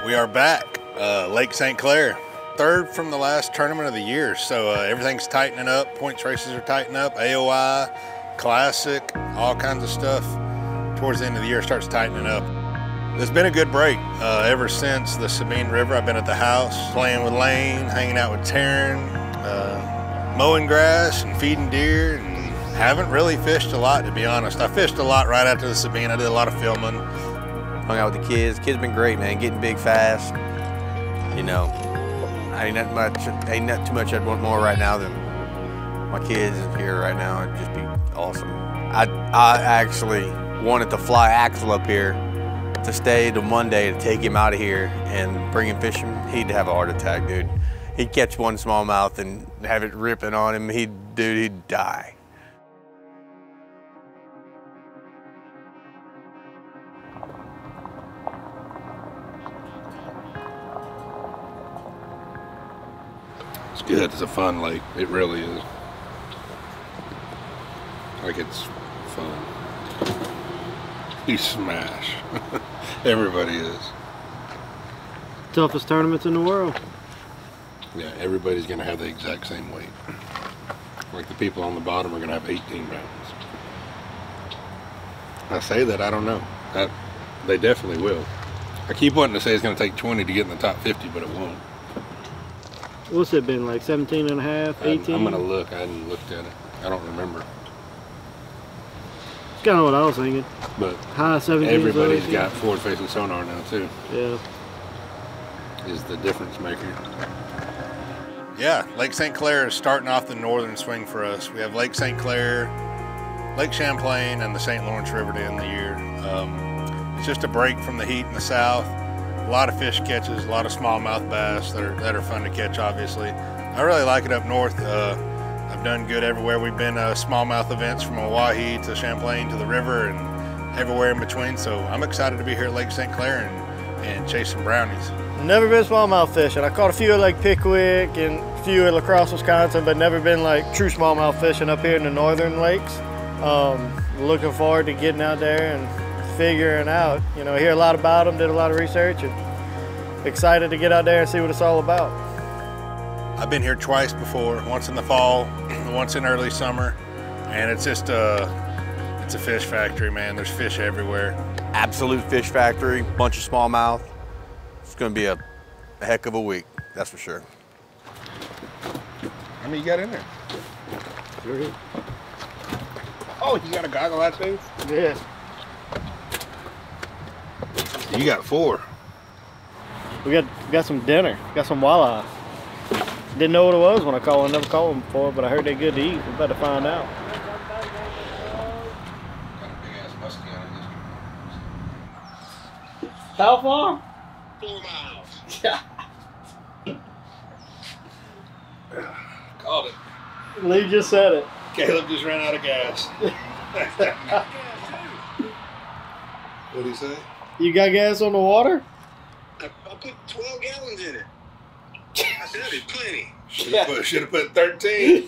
We are back, Lake St. Clair. Third from the last tournament of the year, so everything's tightening up. Points races are tightening up. AOI, Classic, all kinds of stuff. Towards the end of the year starts tightening up. It's been a good break ever since the Sabine River. I've been at the house, playing with Lane, hanging out with Taryn, mowing grass and feeding deer, and haven't really fished a lot, to be honest. I fished a lot right after the Sabine. I did a lot of filming. Hung out with the kids. Kids been great, man. Getting big fast. You know, ain't not too much I'd want more right now than my kids here right now. It'd just be awesome. I actually wanted to fly Axel up here to stay till Monday to take him out of here and bring him fishing. He'd have a heart attack, dude. He'd catch one smallmouth and have it ripping on him. He'd die. It's good. It's a fun lake. It really is. Like, it's fun. You smash. Everybody is. Toughest tournaments in the world. Yeah, everybody's going to have the exact same weight. Like, the people on the bottom are going to have 18 pounds. I say that, I don't know. They definitely will. I keep wanting to say it's going to take 20 to get in the top 50, but it won't. What's it been, like 17 and a half, 18? I'm going to look. I hadn't looked at it. I don't remember. It's kind of what I was thinking. But high 17s. Everybody's got forward-facing sonar now, too. Yeah. Is the difference maker. Yeah, Lake St. Clair is starting off the northern swing for us. We have Lake St. Clair, Lake Champlain, and the St. Lawrence River to end the year. It's just a break from the heat in the south. A lot of fish catches, a lot of smallmouth bass that are fun to catch, obviously. I really like it up north. I've done good everywhere. We've been smallmouth events from Oahe to Champlain to the river and everywhere in between. So I'm excited to be here at Lake St. Clair and chase some brownies. Never been smallmouth fishing. I caught a few at Lake Pickwick and a few at La Crosse, Wisconsin, but never been like true smallmouth fishing up here in the northern lakes. Looking forward to getting out there and figuring out, you know, hear a lot about them, did a lot of research, and excited to get out there and see what it's all about. I've been here twice before, once in the fall, once in early summer, and it's just it's a fish factory, man. There's fish everywhere. Absolute fish factory, bunch of smallmouth. It's gonna be a heck of a week, that's for sure. How many you got in there? 3. Oh, you got a goggle out too? Yeah. You got 4. We got some dinner, got some walleye. Didn't know what it was when I called. I never caught them before, but I heard they're good to eat. We better find out. How far? 4 miles. Yeah. Called it. Lee just said it. Caleb just ran out of gas. What'd he say? You got gas on the water? I put 12 gallons in it. I said that'd be plenty. Should have put 13.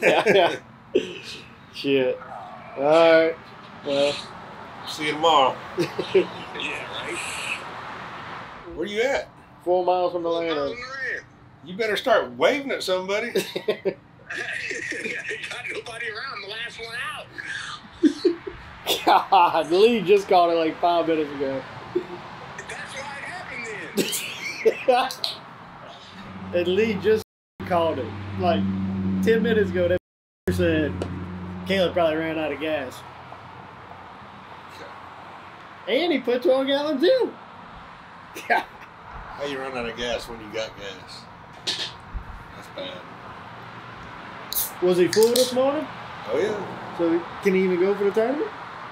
Shit. All right. Well. See you tomorrow. Yeah, right? Where you at? 4 miles from the land. You better start waving at somebody. Got nobody around. The last one out. God, Lee just caught it like 5 minutes ago. That's why it happened then. And Lee just called it. Like 10 minutes ago, that said Caleb probably ran out of gas. And he put 12 gallons in. How you run out of gas when you got gas? That's bad. Was he full this morning? Oh yeah. So can he even go for the tournament?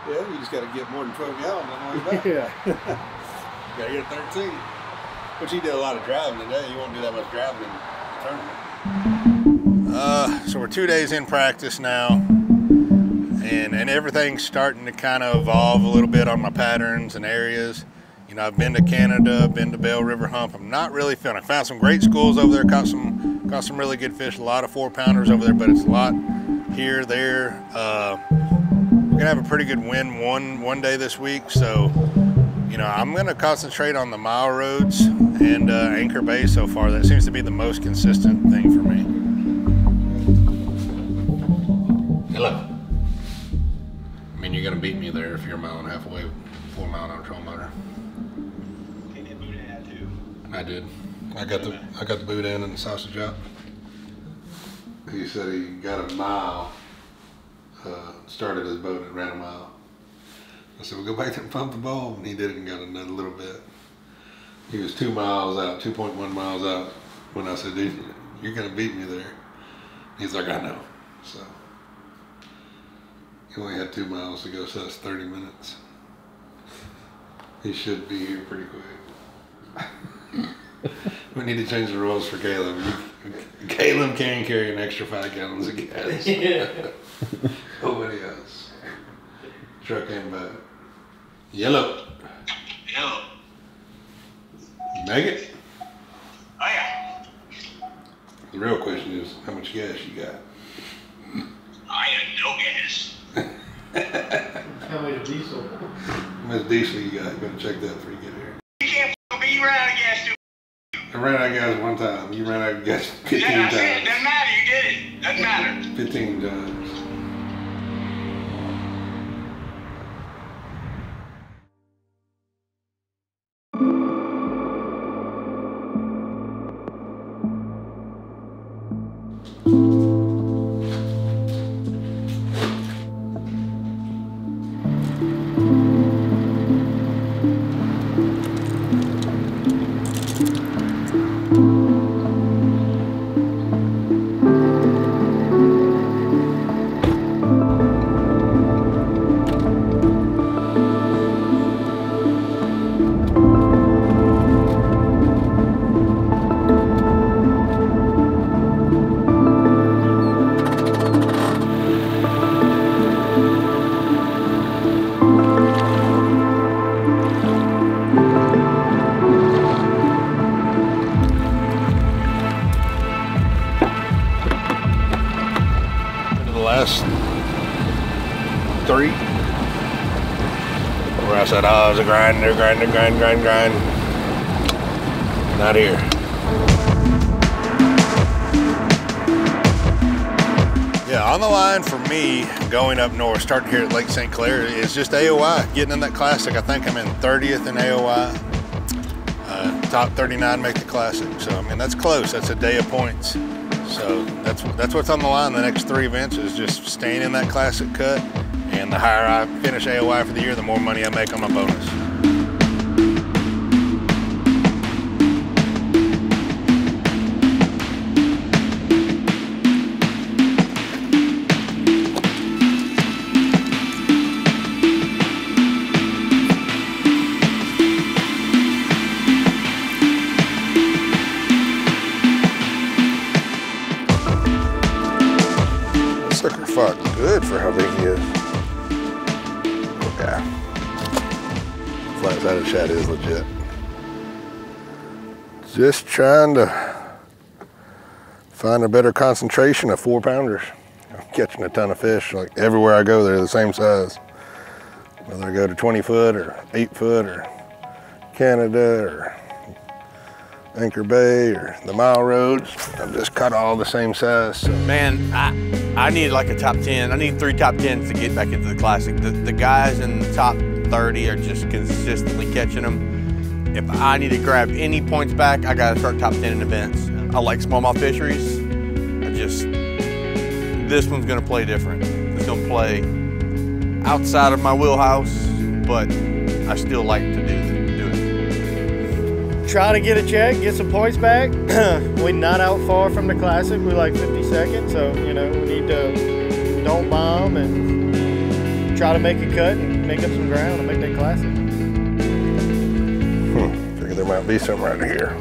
Yeah, you just got to get more than 12 gallons on the way back. Yeah. You got to get 13. But you did a lot of driving today. You won't do that much driving in the tournament. So we're 2 days in practice now, and everything's starting to kind of evolve a little bit on my patterns and areas. You know, I've been to Canada, been to Bell River Hump. I'm not really feeling. I found some great schools over there, caught some really good fish, a lot of 4-pounders over there, but it's a lot here, there. We're gonna have a pretty good wind one day this week, so You know, I'm going to concentrate on the mile roads and Anchor Bay so far. That seems to be the most consistent thing for me. Hello. I mean, you're going to beat me there if you're a mile and a half away, 4 mile an hour trolling motor. I did. I got the boot in and the sausage out. He said he got a mile, started his boat and ran a mile. I said, well, go back there and pump the bulb. And he did it and got another little bit. He was 2 miles out, 2.1 miles out when I said, dude, you're going to beat me there. He's like, I know. So he only had 2 miles to go, so that's 30 minutes. He should be here pretty quick. We need to change the rules for Caleb. Caleb can carry an extra 5 gallons of gas. Yeah. Nobody else. Truck and boat. Yellow. Yellow. You make it? Oh, yeah. The real question is, how much gas you got? I had no gas. How much diesel? How much diesel you got? You better check that before you get here. You can't f***ing me. You ran out of gas, too. I ran out of gas one time. You ran out of gas 15 Yeah, that's it. times. Doesn't matter. You did it. Doesn't matter. 15 times. Last 3 where I said, oh, it was a grind. Not here. Yeah, on the line for me going up north, starting here at Lake St. Clair, is just AOI. Getting in that classic, I think I'm in 30th in AOI. Top 39 make the classic. So, I mean, that's close. That's a day of points. So that's what's on the line. The next 3 events is just staying in that classic cut, and the higher I finish AOI for the year, the more money I make on my bonus. Fuck, good for how big he is. Yeah. Flat-sided shad is legit. Just trying to find a better concentration of 4-pounders. I'm catching a ton of fish. Like everywhere I go, they're the same size. Whether I go to 20 foot or 8 foot or Canada or Anchor Bay or the mile roads, I've just caught all the same size. So. Man, I need like a top 10. I need 3 top 10s to get back into the classic. The guys in the top 30 are just consistently catching them. If I need to grab any points back, I gotta start top 10 in events. I like smallmouth fisheries. This one's gonna play different. It's gonna play outside of my wheelhouse, but I still like to do it. Try to get a check, get some points back. We're not out far from the classic. We're like 52nd, so you know we need to don't bomb and try to make a cut and make up some ground and make that classic. Figure there might be something right here.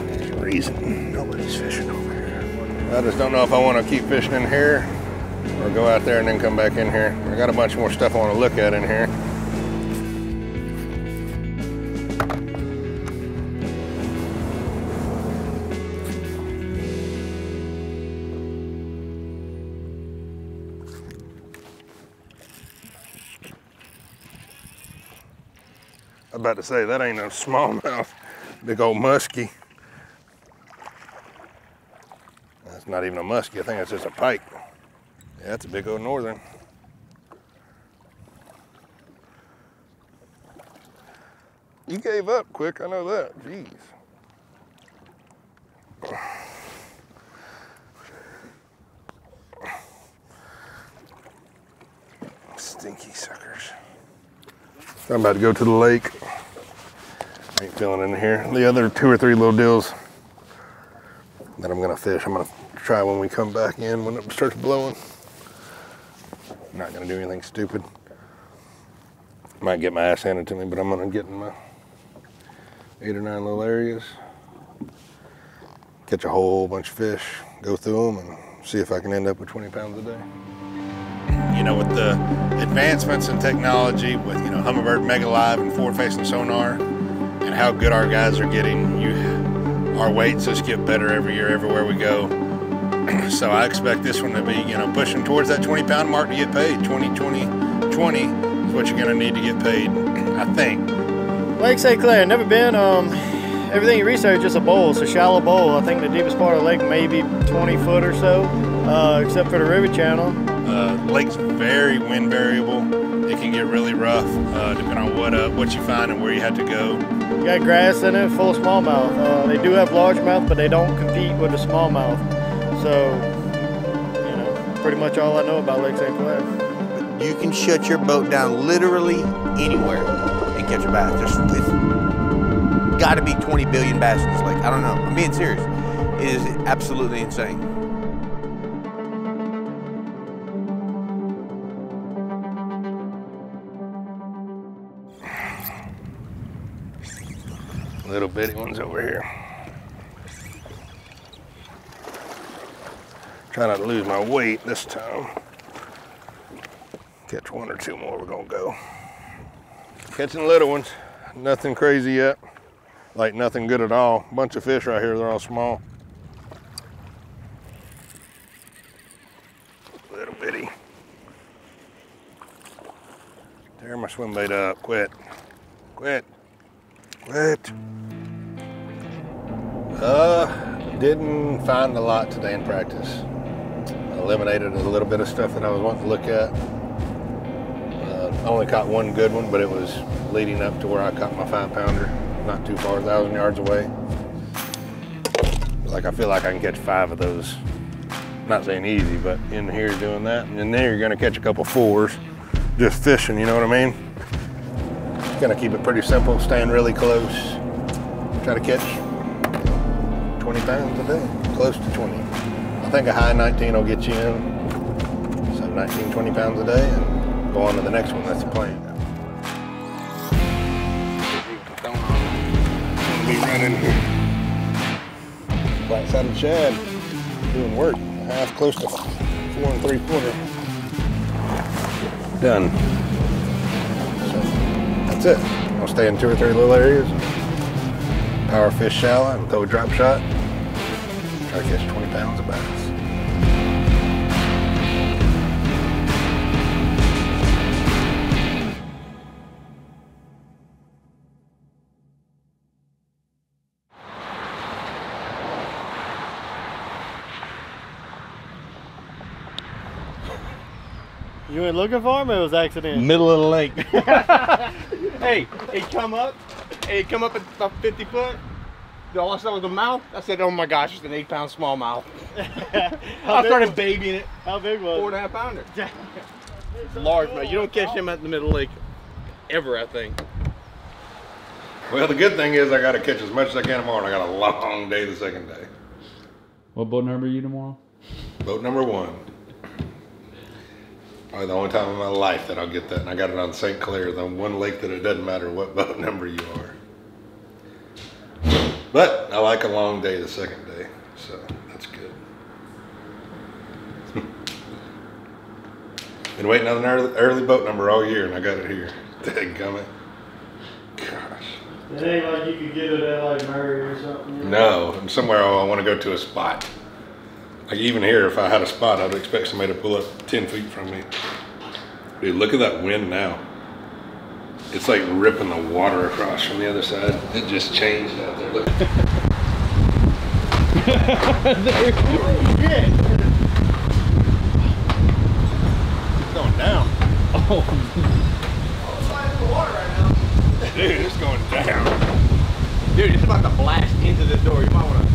There's a reason nobody's fishing over here. I just don't know if I want to keep fishing in here or go out there and then come back in here. I got a bunch more stuff I want to look at in here. I'm about to say, that ain't no smallmouth. Big old muskie. That's not even a muskie. I think that's just a pike. Yeah, that's a big old northern. You gave up quick, I know that. Jeez. Stinky suckers. I'm about to go to the lake. Ain't feeling in here. The other 2 or 3 little deals that I'm gonna fish, I'm gonna try when we come back in when it starts blowing. I'm not gonna do anything stupid. Might get my ass handed to me, but I'm gonna get in my 8 or 9 little areas, catch a whole bunch of fish, go through them, and see if I can end up with 20 pounds a day. You know, with the advancements in technology, with, you know, Humminbird Mega Live and forward-facing sonar, and how good our guys are getting, our weights just get better every year, everywhere we go. So I expect this one to be, you know, pushing towards that 20-pound mark to get paid. 20 is what you're gonna need to get paid, I think. Livesay, Clair, never been. Everything you research is a bowl. It's a shallow bowl. I think the deepest part of the lake maybe 20 foot or so, except for the river channel. Lake's very wind variable. It can get really rough, depending on what you find and where you have to go. You got grass in it, full of smallmouth. They do have largemouth, but they don't compete with the smallmouth. So, you know, pretty much all I know about Lake St. Clair. You can shut your boat down literally anywhere and catch a bass. It's got to be 20 billion bass in this lake. I don't know. I'm being serious. It is absolutely insane. Little bitty ones over here. Try not to lose my weight this time. Catch 1 or 2 more, we're gonna go. Catching little ones, nothing crazy yet. Like nothing good at all. Bunch of fish right here, they're all small. Little bitty. Tear my swim bait up, quit. Quit. Quit. Didn't find a lot today in practice. Eliminated a little bit of stuff that I was wanting to look at. I only caught 1 good one, but it was leading up to where I caught my 5-pounder. Not too far, 1,000 yards away. Like, I feel like I can catch 5 of those. Not saying easy, but in here doing that. And then there you're gonna catch a couple 4s, just fishing, you know what I mean? Gonna keep it pretty simple, staying really close. Try to catch 20 pounds a day, close to 20. I think a high 19 will get you in. So 19, 20 pounds a day, and go on to the next one. That's the plan. Be running here. Flat-sided shad, doing work. Half, close to 4 3/4. Done. So that's it. I'll stay in 2 or 3 little areas. Power fish shallow and throw a drop shot. Try to catch 20 pounds of bass. You went looking for him, or it was accident? Middle of the lake. Hey, it come up at about 50 foot. All I saw was the mouth. I said, oh my gosh, it's an 8-pound smallmouth. I started babying it. How big was 4.5 pounder. Large, but you don't catch him at the middle of the lake ever, I think. Well, the good thing is I got to catch as much as I can tomorrow, and I got a long day the second day. What boat number are you tomorrow? Boat number 1. Probably the only time in my life that I'll get that, and I got it on St. Clair, the one lake that it doesn't matter what boat number you are. But I like a long day the second day, so that's good. Been waiting on an early boat number all year, and I got it here. Dadgummit. Gosh. It ain't like you could get it at like Murray or something. You know? No, and somewhere I want to go to a spot. Like even here, if I had a spot, I'd expect somebody to pull up 10 feet from me. Dude, look at that wind now. It's like ripping the water across from the other side. It just changed out there. Look. Yeah. It's going down. Oh, Dude, it's going down. Dude, it's about to blast into the door. You might want to.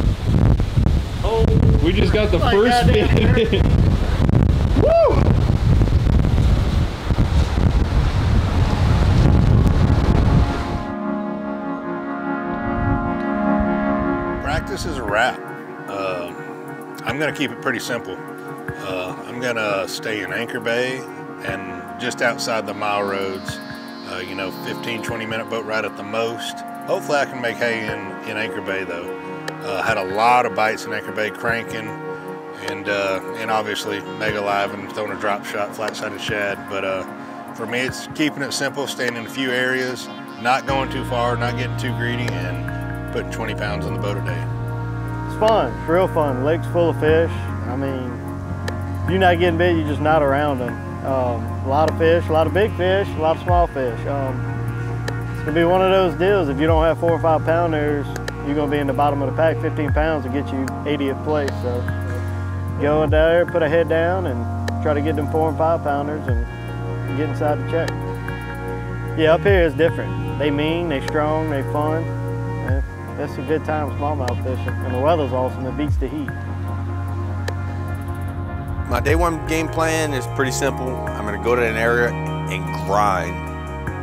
Oh, we just got the Like first goddamn bit. Woo! Practice is a wrap. I'm gonna keep it pretty simple. I'm gonna stay in Anchor Bay and just outside the mile roads, you know, 15-20 minute boat ride at the most. Hopefully I can make hay in Anchor Bay though. Had a lot of bites in Anchor Bay cranking and obviously mega live and throwing a drop shot, flat-sided shad. But for me, it's keeping it simple, staying in a few areas, not going too far, not getting too greedy, and putting 20 pounds on the boat a day. It's fun. It's real fun. The lake's full of fish. I mean, if you're not getting bit, you're just not around them. A lot of fish, a lot of big fish, a lot of small fish. It's gonna be one of those deals. If you don't have 4 or 5 pounders, you're gonna be in the bottom of the pack. 15 pounds to get you 80th place. So go in there, put a head down, and try to get them 4 and 5 pounders and get inside the check. Yeah, up here is different. They mean, they strong, they fun. That's a good time smallmouth fishing, and the weather's awesome. It beats the heat. My day one game plan is pretty simple. I'm gonna go to an area and grind.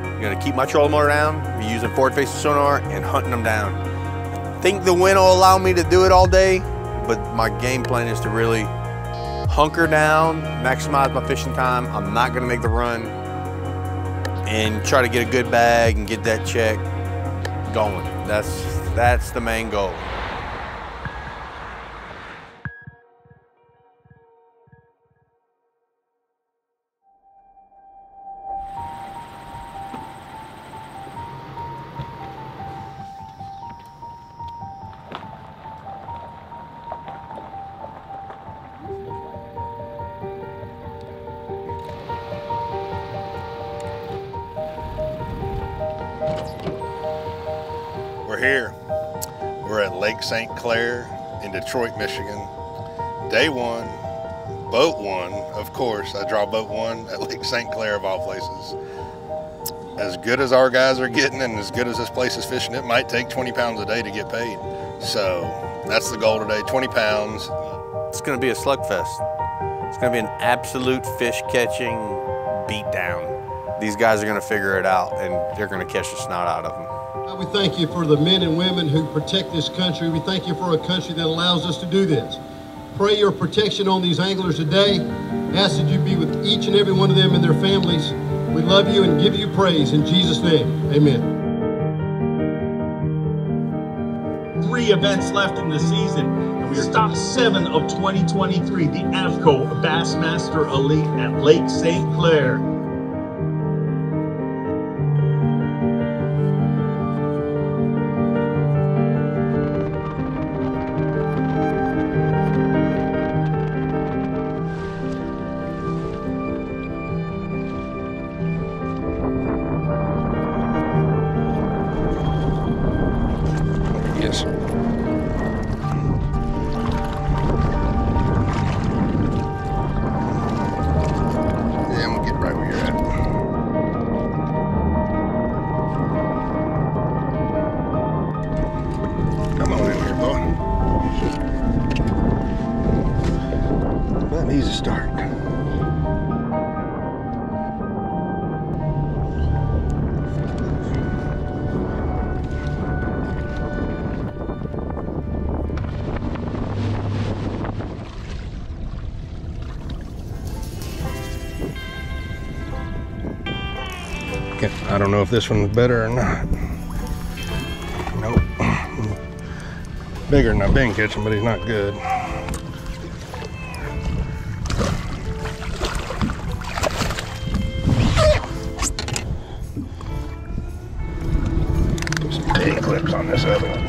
I'm gonna keep my trolling motor down, be using forward-facing sonar and hunting them down. I think the wind will allow me to do it all day, but my game plan is to really hunker down, maximize my fishing time. I'm not gonna make the run and try to get a good bag and get that check going. That's the main goal. We're here. We're at Lake St. Clair in Detroit, Michigan. Day one, boat one, of course. I draw boat one at Lake St. Clair of all places. As good as our guys are getting and as good as this place is fishing, it might take 20 pounds a day to get paid. So that's the goal today, 20 pounds. It's gonna be a slugfest. It's gonna be an absolute fish catching beatdown. These guys are gonna figure it out and they're gonna catch the snot out of them. We thank you for the men and women who protect this country. We thank you for a country that allows us to do this. Pray your protection on these anglers today. Ask that you be with each and every one of them and their families. We love you and give you praise in Jesus' name. Amen. 3 events left in the season, and we are top 7 of 2023, the AVCO Bassmaster Elite at Lake St. Clair. Yes. Yeah, I'm gonna get right where you're at. Come on in here, boy. Well, an easy start. I don't know if this one's better or not. Nope. Bigger than I've been catching, but he's not good. Put some big clips on this other one.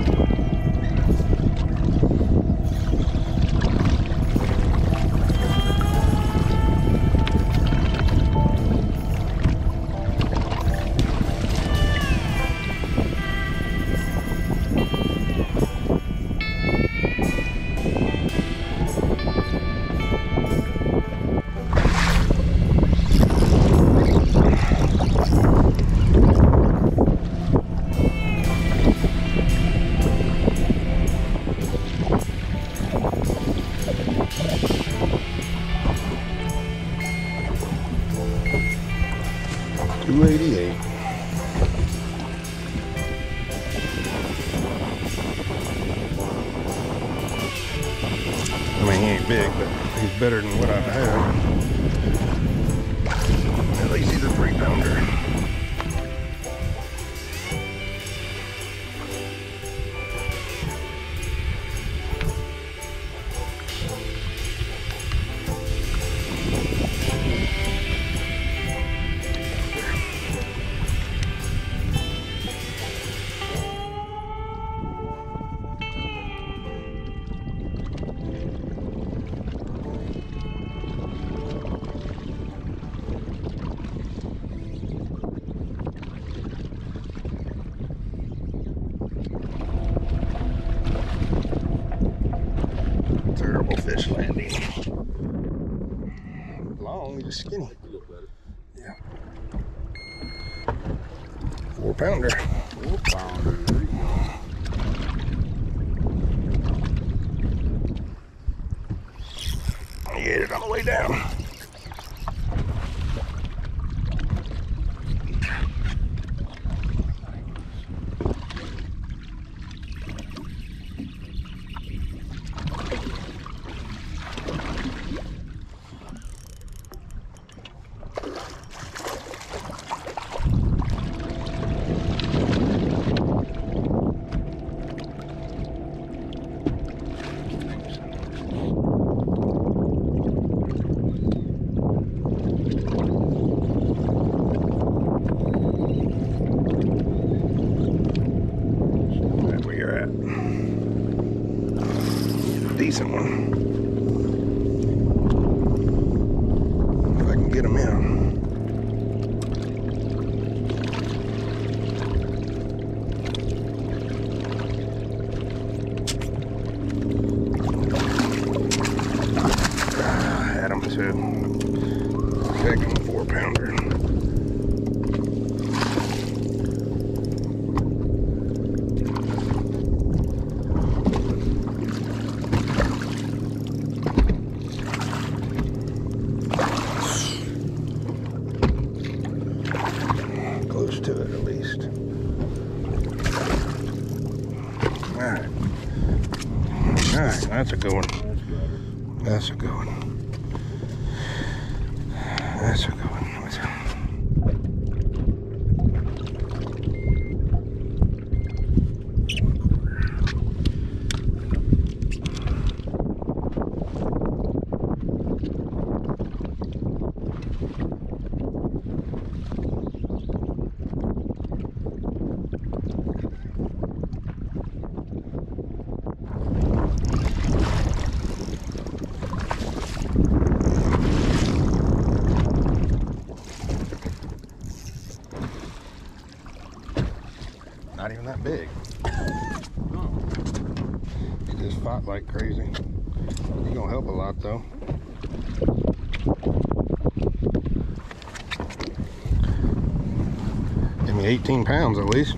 288. I mean, he ain't big, but he's better than what I've had. At least he's a 3-pounder. Terrible fish landing. Long, just skinny. Yeah. 4-pounder. 4-pounder. There you go. He ate it on the way down. Decent one. If I can get him in. Had him too. Second 4-pounder. To it at least. Alright. Alright, that's a good one. That's a good one. That's a good one. Not even that big. He just fought like crazy. He's gonna help a lot though. Give me 18 pounds at least.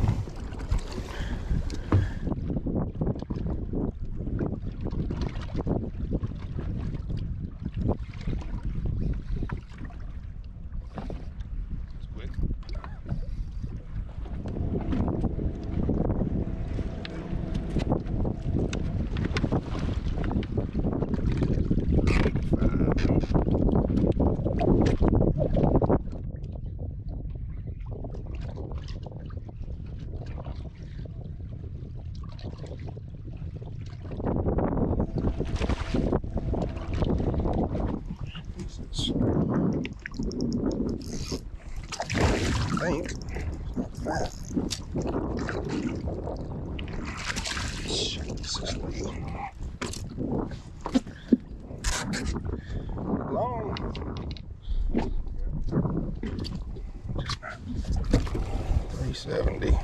I think. Fat. Long. 370.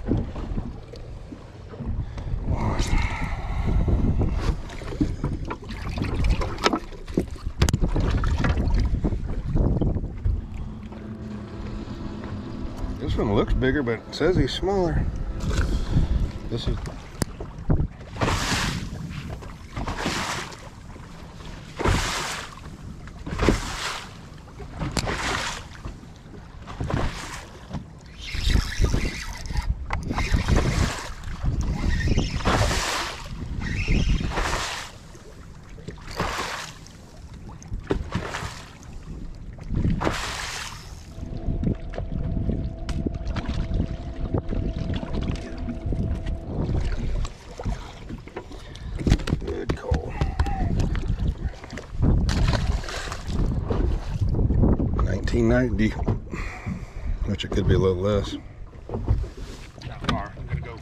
This one looks bigger, but it says he's smaller. This is 1890, which it could be a little less. Not far. I'm gonna go.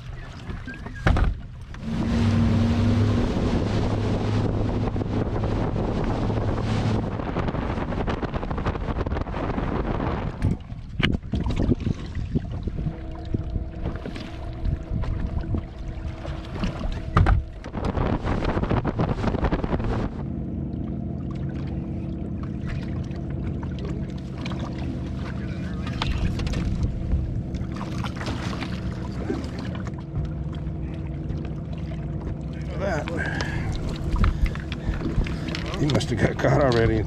He must have got caught already.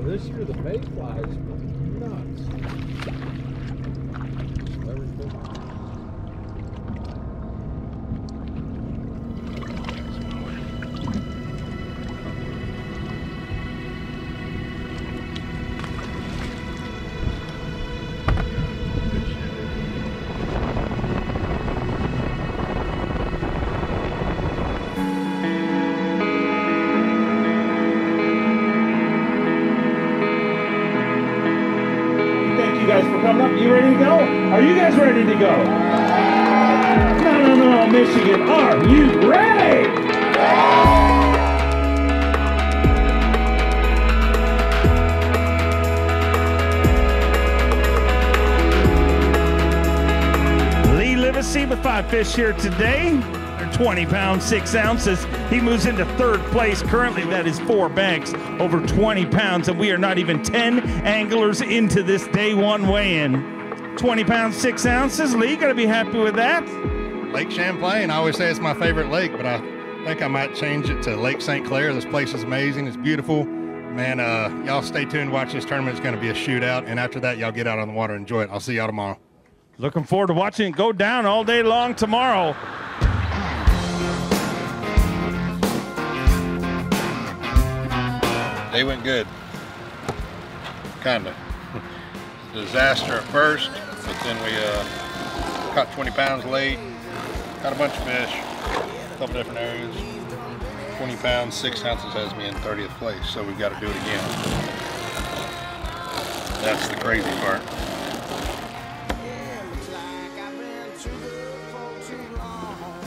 This year the mayflies were nuts. Guys for coming up. You ready to go? Are you guys ready to go? No, Michigan. Are you ready? Lee Livesay with 5 fish here today. They're 20 pounds, 6 ounces. He moves into 3rd place. Currently, that is 4 bags over 20 pounds, and we are not even 10 anglers into this day 1 weigh-in. 20 pounds, 6 ounces. Lee, gotta be happy with that. Lake Champlain, I always say it's my favorite lake, but I think I might change it to Lake St. Clair. This place is amazing. It's beautiful. Man, y'all stay tuned. Watch this tournament. It's going to be a shootout, and after that, y'all get out on the water and enjoy it. I'll see y'all tomorrow. Looking forward to watching it go down all day long tomorrow. They went good. Kind of. Disaster at first, but then we caught 20 pounds late, got a bunch of fish, a couple different areas. 20 pounds, 6 ounces has me in 30th place, so we've got to do it again. That's the crazy part.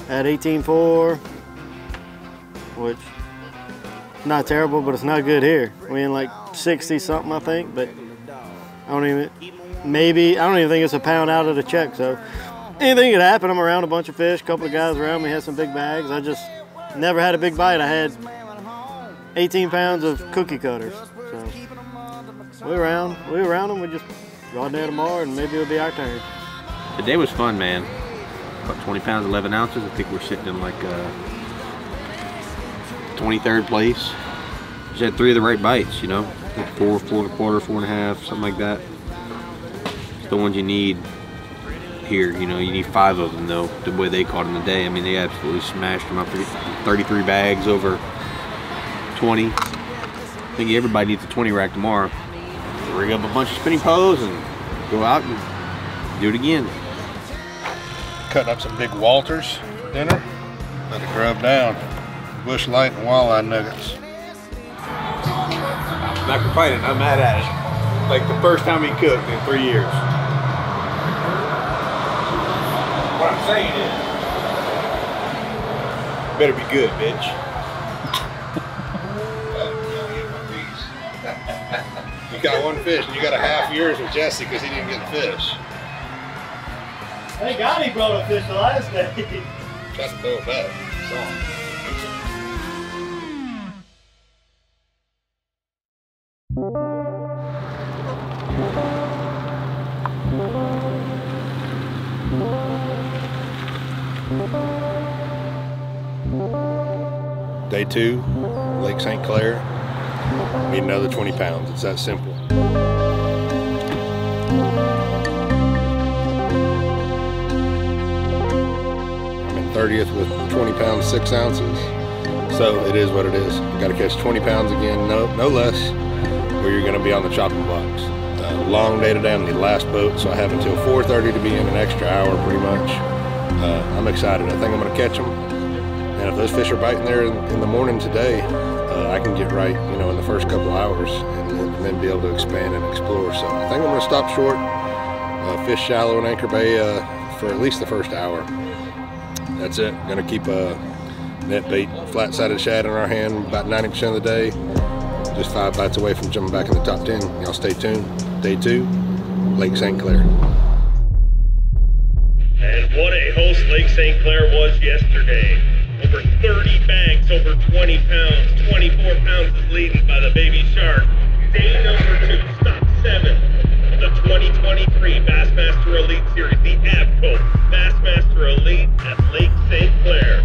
At 18.4, which not terrible, but it's not good here. We in like 60 something, I think, but I don't even think it's a pound out of the check. So anything could happen. I'm around a bunch of fish, a couple of guys around me had some big bags. I just never had a big bite. I had 18 pounds of cookie cutters. So we around them. We just go out there tomorrow and maybe it'll be our turn. The day was fun, man. About 20 pounds, 11 ounces. I think we're sitting in like 23rd place. Just had 3 of the right bites, you know. 4, 4 1/4, 4 1/2, something like that. It's the ones you need here, you know. You need 5 of them, though, the way they caught in the day. I mean, they absolutely smashed them up. 33 bags over 20. I think everybody needs a 20 rack tomorrow. Rig up a bunch of spinning poles and go out and do it again. Cutting up some big Walters for dinner. Let it grub down. Bush light and walleye nuggets. I'm not complaining, I'm mad at it. Like the first time he cooked in 3 years. What I'm saying is, better be good, bitch. You got 1 fish and you got a half yours with Jesse because he didn't get the fish. Thank God he brought a fish the last day. That's throw it back. Day 2, Lake St. Clair, need another 20 pounds. It's that simple. I'm in 30th with 20 pounds, 6 ounces. So it is what it is. You gotta catch 20 pounds again, no less, or you're gonna be on the chopping blocks. Long day today on the last boat, so I have until 4:30 to be in, an extra hour pretty much. I'm excited. I think I'm gonna catch them. And if those fish are biting there in the morning today, I can get right, you know, in the first couple hours and then be able to expand and explore. So I think I'm gonna stop short, fish shallow in Anchor Bay for at least the first hour. That's it. I'm gonna keep a net bait, flat-sided shad in our hand about 90% of the day. Just 5 bites away from jumping back in the top 10. Y'all stay tuned. Day 2, Lake St. Clair. And what a host Lake St. Clair was yesterday. Over 30 banks, over 20 pounds. 24 pounds is leading by the Baby Shark. Day number 2, stop 7 of the 2023 Bassmaster Elite Series, the Avco Bassmaster Elite at Lake St. Clair.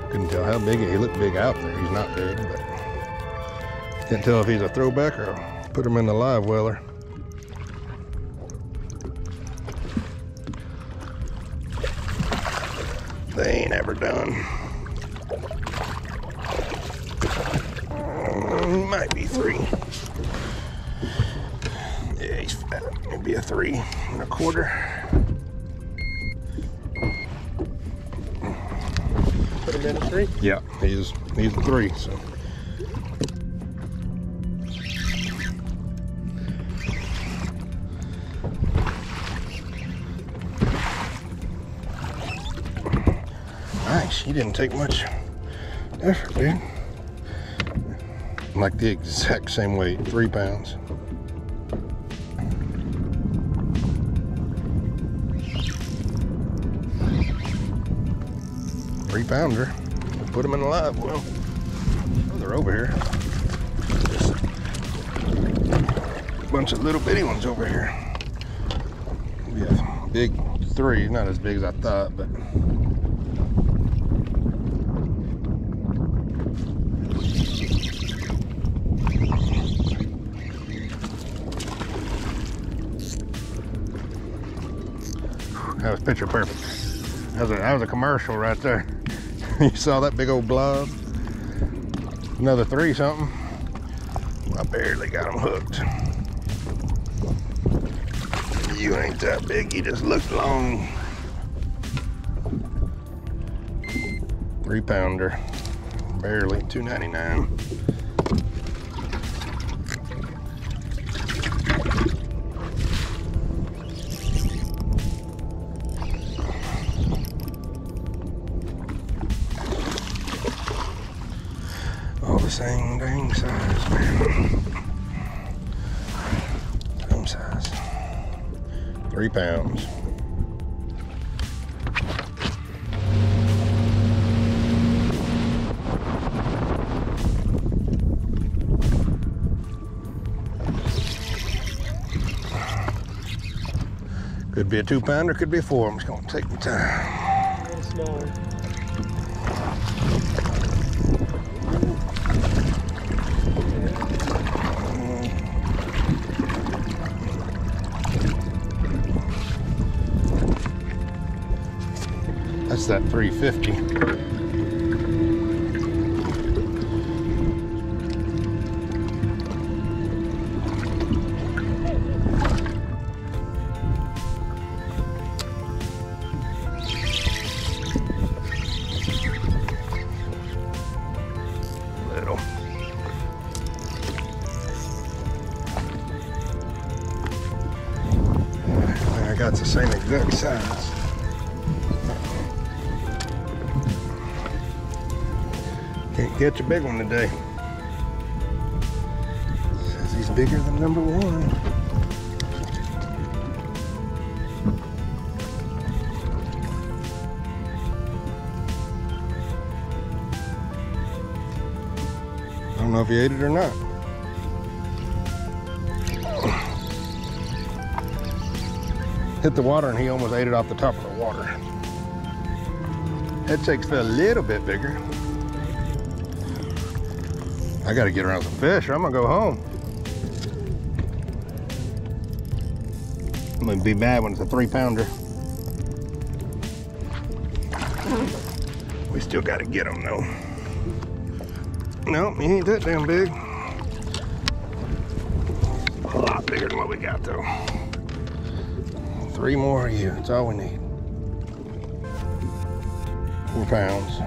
Couldn't tell how big he looked big out there. He's not big, but can't tell if he's a throwback or put him in the live weller. They ain't ever done. Might be 3. Yeah, he's fat. Maybe a 3 1/4. Put him in a 3? Yeah, he's a 3, so. Nice, he didn't take much effort, dude. Like the exact same weight, 3 pounds. Pounder. We'll put them in the live well. Oh, they're over here. Just a bunch of little bitty ones over here. Yeah, big 3, not as big as I thought, but that was picture perfect. That was a commercial right there. You saw that big old blob? Another 3 something. I barely got him hooked. You ain't that big, you just look long. 3 pounder, barely, $2.99. Same dang size, man. Same size. 3 pounds. Could be a 2 pounder, could be a 4. I'm just gonna take my time. Small. That's that 350. Little. I got the same exact size. Can't catch a big one today. Says he's He's bigger than number one. I don't know if he ate it or not. Hit the water and he almost ate it off the top of the water. Head shakes felt a little bit bigger. I gotta get around some fish or I'm gonna go home. I'm gonna be mad when it's a 3-pounder. We still gotta get him though. Nope, he ain't that damn big. A lot bigger than what we got though. 3 more of you, that's all we need. 4 pounds.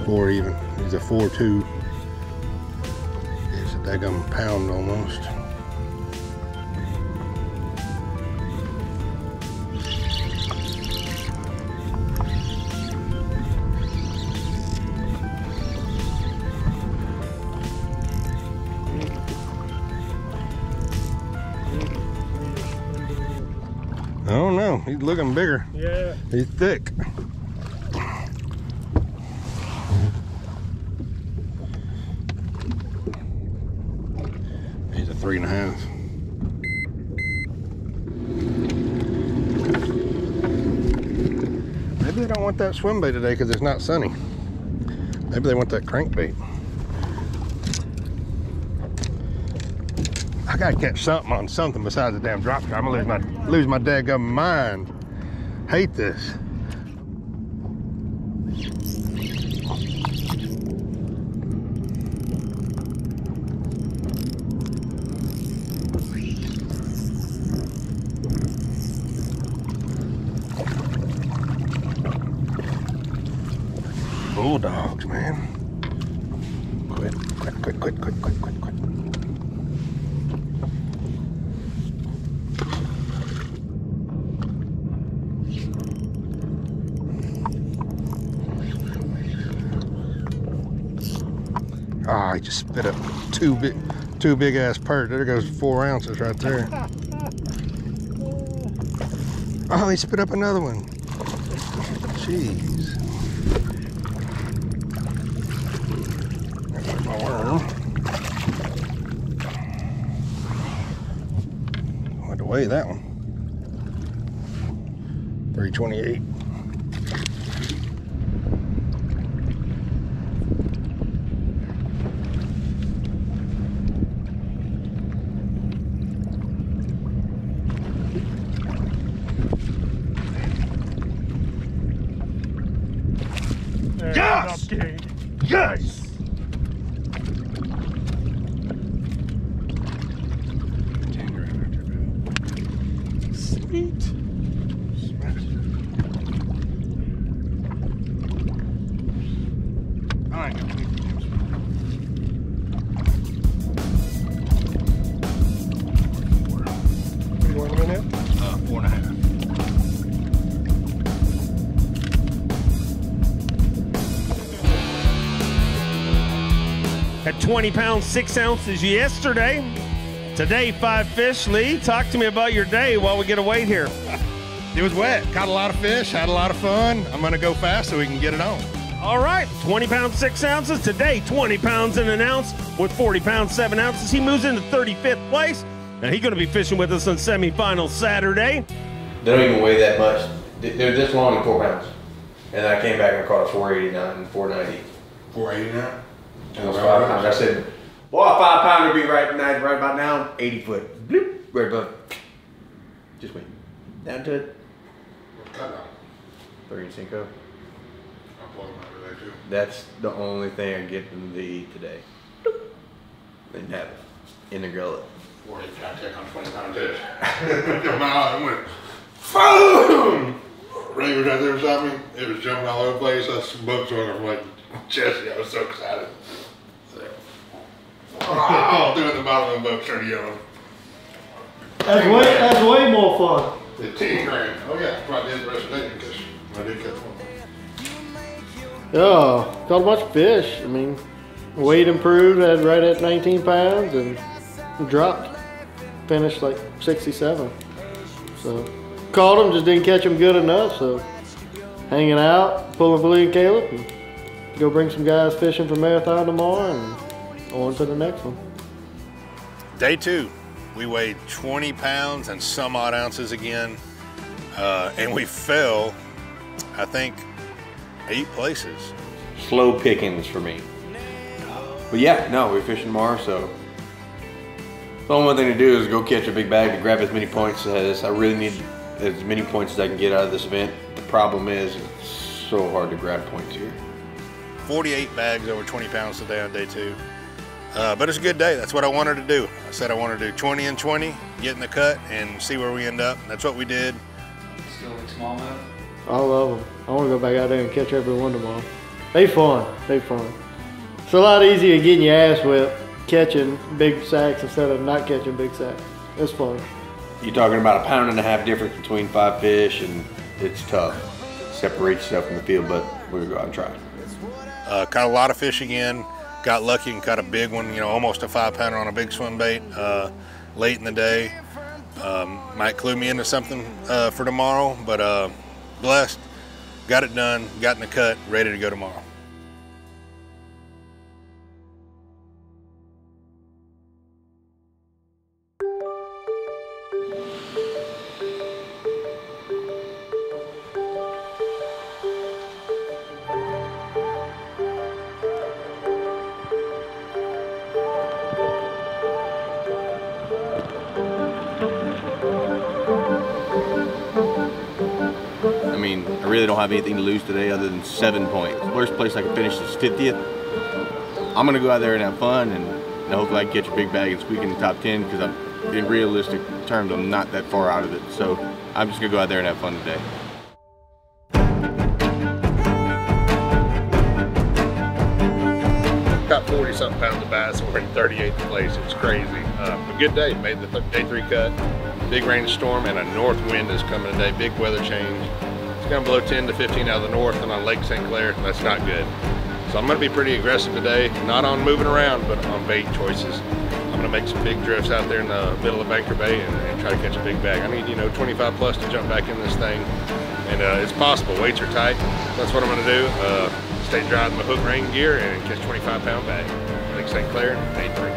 4 even. He's a 4.2. It's a daggum pound almost. I don't know, he's looking bigger. Yeah. He's thick. He's a 3.5. Maybe they don't want that swim bait today because it's not sunny. Maybe they want that crankbait. I gotta catch something on something besides the damn drop shot. I'm gonna lose my daggum mind. Hate this. Bulldogs, man. Quit. Ah, he just spit up two big ass perch. There goes 4 ounces right there. Oh, he spit up another one. Jeez. There's my worm. I had to weigh that one. 328. Yes! Yes! Sweet. I ain't gonna leave you. 4 minutes? 4.5. At 20 pounds, 6 ounces yesterday. Today, 5 fish. Lee, talk to me about your day while we get a weight here. It was wet. Caught a lot of fish, had a lot of fun. I'm gonna go fast so we can get it on. All right, 20 pounds, 6 ounces. Today, 20 pounds and an ounce with 40 pounds, 7 ounces. He moves into 35th place, and he's gonna be fishing with us on semifinals Saturday. They don't even weigh that much. They're this long and 4 pounds. And I came back and caught a 489 and 490. 489? And those 5 pounds. I said, boy, a 5 pounder be right about now, 80 foot. Bloop, right above. Just wait. Down to it. Cut down. 35. I'll plug them over there too. That's the only thing I get from the eat today. And have it in the gullet. 40 pound take on 20 pound fish. Come out and went, boom! Ray was right there beside me. It was jumping all over the place. I some bugs on her from like Jesse. I was so excited. Oh, doing the bottom of the boat, started yelling. That's way more fun. The 10 grand. Oh yeah, probably did the rest of the day because I did catch one. Yeah, caught a bunch of fish. I mean, Weight improved, had right at 19 pounds, and dropped. Finished like 67. So caught him, just didn't catch him good enough. So hanging out, pulling Billy and Caleb, and go bring some guys fishing for marathon tomorrow, and on to the next one. Day 2, we weighed 20 pounds and some odd ounces again, and we fell, I think, 8 places. Slow pickings for me. But yeah, no, we're fishing tomorrow, so the only one thing to do is go catch a big bag to grab as many points as I really need, as many points as I can get out of this event. The problem is it's so hard to grab points here. 48 bags over 20 pounds today on day 2. But it's a good day. That's what I wanted to do. I said I wanted to do 20 and 20, get in the cut, and see where we end up. That's what we did. Still like smallmouth? I love them. I want to go back out there and catch every one tomorrow. They fun. They fun. It's a lot easier getting your ass whipped catching big sacks instead of not catching big sacks. It's fun. You're talking about a 1.5 pound difference between 5 fish, and it's tough. Separate yourself from the field, but we're gonna go out and try. Caught a lot of fish again. Got lucky and caught a big one, you know, almost a 5-pounder on a big swim bait late in the day. Might clue me into something for tomorrow, but blessed. Got it done, got in the cut, ready to go tomorrow. I really don't have anything to lose today other than 7 points. Worst place I can finish is 50th. I'm gonna go out there and have fun, and hopefully I can catch a big bag and squeak in the top 10, because in realistic terms, I'm not that far out of it. So I'm just gonna go out there and have fun today. Got 40-something pounds of bass. We're in 38th place. It's crazy. A good day. Made the day 3 cut. Big rainstorm and a north wind is coming today. Big weather change. It's gonna blow 10 to 15 out of the north, and on Lake St. Clair, that's not good. So I'm gonna be pretty aggressive today, not on moving around, but on bait choices. I'm gonna make some big drifts out there in the middle of Banker Bay and try to catch a big bag. I need, 25 plus to jump back in this thing, and it's possible. Weights are tight. That's what I'm gonna do. Stay dry with my hook rain gear and catch 25-pound bag. Lake St. Clair, day 3.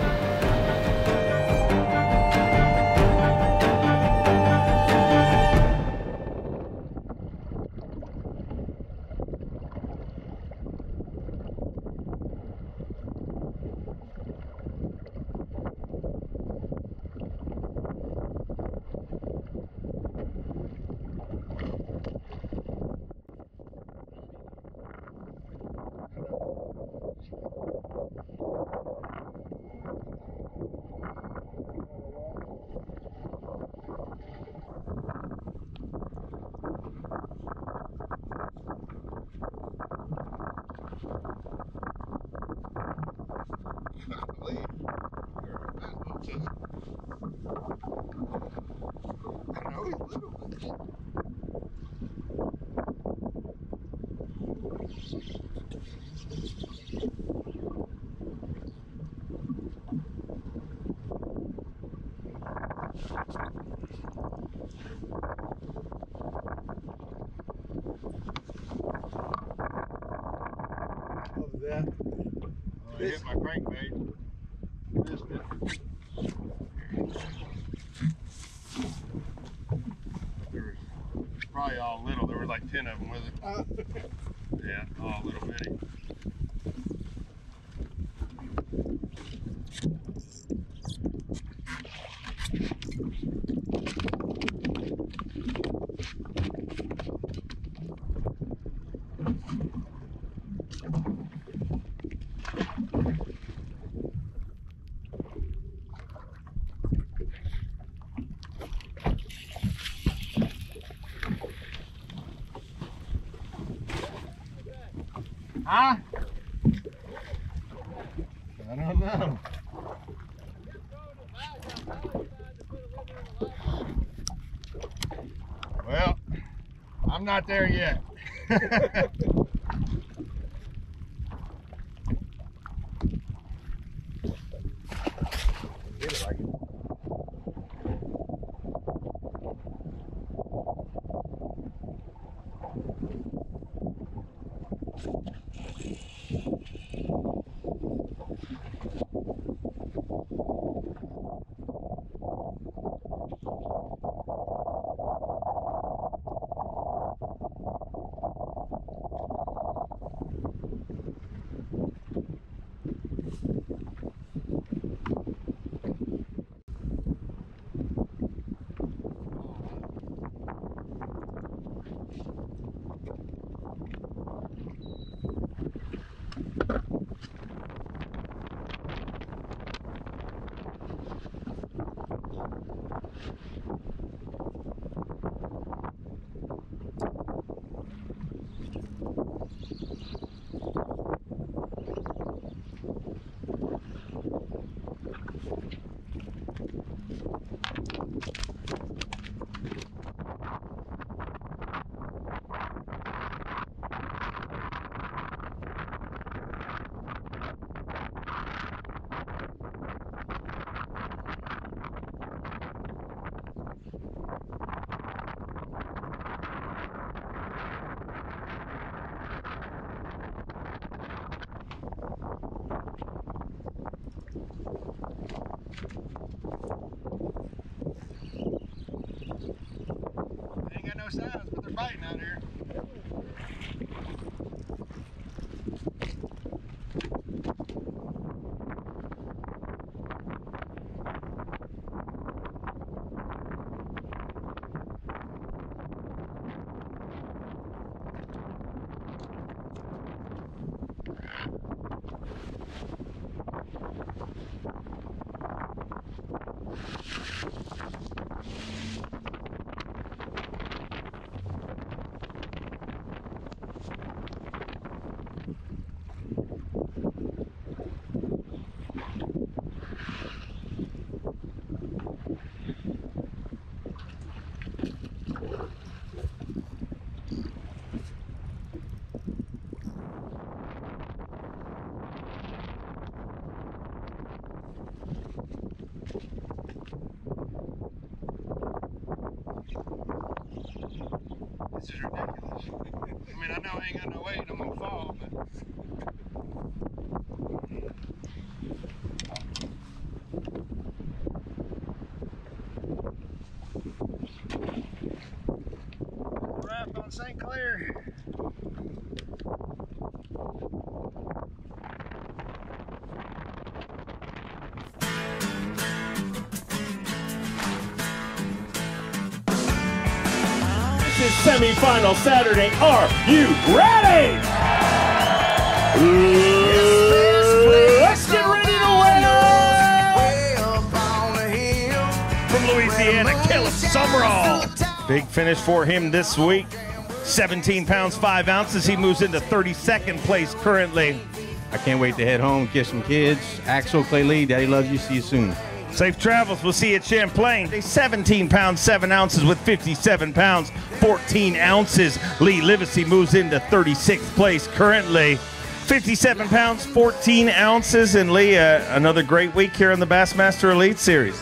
that. I hit my crankbait. Missed it. There was probably all little. There were like 10 of them with it. Yeah, all little bitty. Huh? I don't know. Well, I'm not there yet. I ain't got no weight, I'm gonna fall. But... Wrap on St. Clair. This is semi-final Saturday. Are you ready? Let's get ready to win! From Louisiana, Caleb Summerall. Big finish for him this week. 17 pounds, 5 ounces. He moves into 32nd place currently. I can't wait to head home, kiss some kids. Axel, Clay Lee, Daddy loves you. See you soon. Safe travels. We'll see you at Champlain. 17 pounds, 7 ounces with 57 pounds, 14 ounces. Lee Livesay moves into 36th place currently. 57 pounds, 14 ounces. And Lee, another great week here in the Bassmaster Elite Series.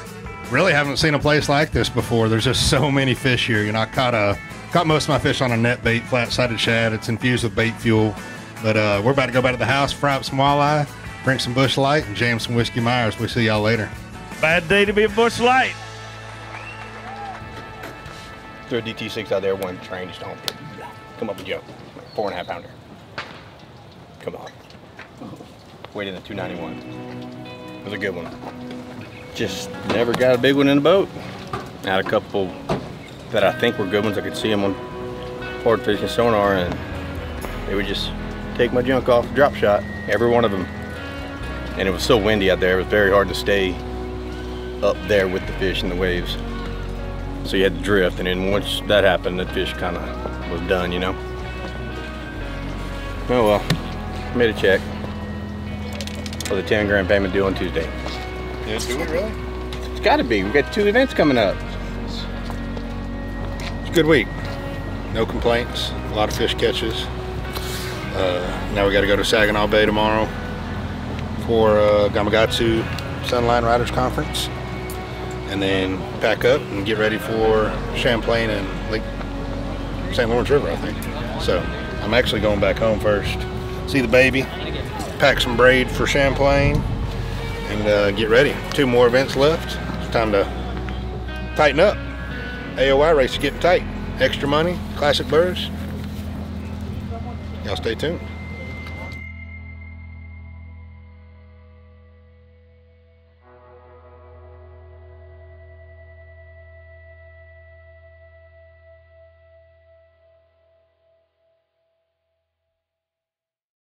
Really haven't seen a place like this before. There's just so many fish here. You know, I caught most of my fish on a net bait, flat-sided shad. It's infused with bait fuel. But we're about to go back to the house, fry up some walleye, drink some Busch Light, and jam some Whiskey Myers. We'll see y'all later. Bad day to be a Busch Light. Threw a DT6 out there, one train just don't come up and jump. 4.5 pounder. Come on. Weighed in at 291. It was a good one. Just never got a big one in the boat. Had a couple that I think were good ones. I could see them on forward fishing sonar, and they would just take my junk off drop shot, every one of them. And it was so windy out there, it was very hard to stay up there with the fish and the waves. So you had to drift, and then once that happened, the fish kind of was done, you know. Oh well, made a check for the 10 grand payment due on Tuesday. Yeah, do we really? It's gotta be, we got 2 events coming up. It's a good week. No complaints, a lot of fish catches. Now we got to go to Saginaw Bay tomorrow for Gamakatsu Sunline Riders Conference, and then pack up and get ready for Champlain and Lake St. Lawrence River, I think. So I'm actually going back home first, see the baby, pack some braid for Champlain, and get ready. 2 more events left. It's time to tighten up. AOI race is getting tight. Extra money, classic birds. Y'all stay tuned.